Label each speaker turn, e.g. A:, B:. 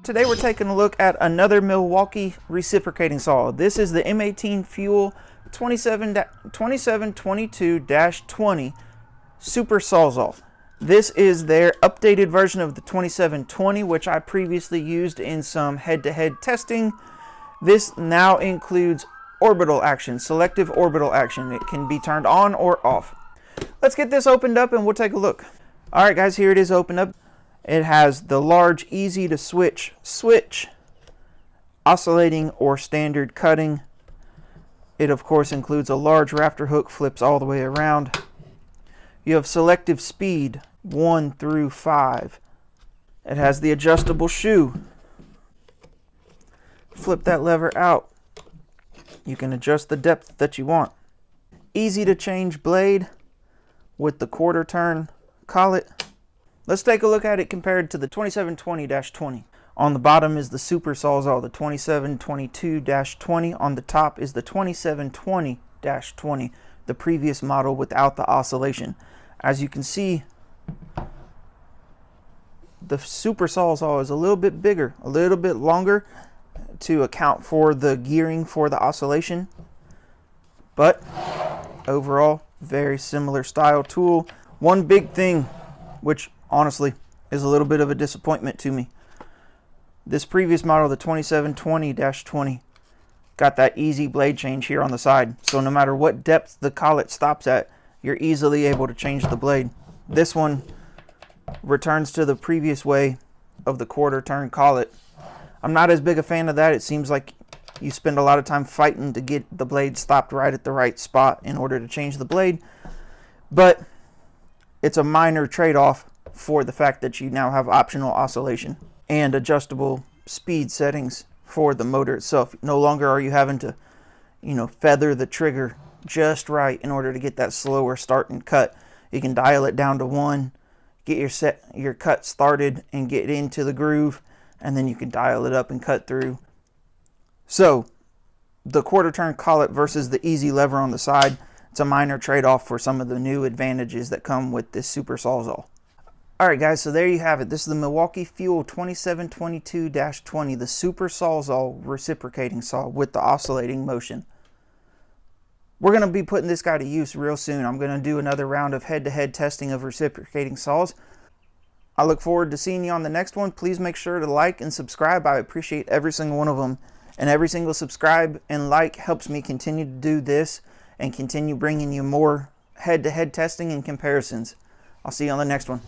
A: Today we're taking a look at another Milwaukee reciprocating saw. This is the M18 FUEL 2722-20 Super Sawzall. This is their updated version of the 2720, which I previously used in some head-to-head testing. This now includes orbital action, selective orbital action. It can be turned on or off. Let's get this opened up and we'll take a look. All right, guys, here it is opened up. It has the large, easy to switch, oscillating or standard cutting. It, of course, includes a large rafter hook, flips all the way around. You have selective speed, 1 through 5. It has the adjustable shoe. Flip that lever out. You can adjust the depth that you want. Easy to change blade with the quarter turn collet. Let's take a look at it compared to the 2720-20. On the bottom is the Super Sawzall, the 2722-20. On the top is the 2720-20, the previous model without the oscillation. As you can see, the Super Sawzall is a little bit bigger, a little bit longer to account for the gearing for the oscillation. But overall, very similar style tool. One big thing, which honestly is a little bit of a disappointment to me. This previous model, the 2720-20, got that easy blade change here on the side. So no matter what depth the collet stops at, you're easily able to change the blade. This one returns to the previous way of the quarter turn collet. I'm not as big a fan of that. It seems like you spend a lot of time fighting to get the blade stopped right at the right spot in order to change the blade. But it's a minor trade-off for the fact that you now have optional oscillation and adjustable speed settings for the motor itself. No longer are you having to, feather the trigger just right in order to get that slower start and cut. You can dial it down to 1, get your cut started and get into the groove, and then you can dial it up and cut through. So the quarter turn collet versus the easy lever on the side, it's a minor trade-off for some of the new advantages that come with this Super Sawzall. Alright guys, so there you have it. This is the Milwaukee FUEL 2722-20, the Super Sawzall reciprocating saw with the oscillating motion. We're going to be putting this guy to use real soon. I'm going to do another round of head-to-head testing of reciprocating saws. I look forward to seeing you on the next one. Please make sure to like and subscribe. I appreciate every single one of them. And every single subscribe and like helps me continue to do this and continue bringing you more head-to-head testing and comparisons. I'll see you on the next one.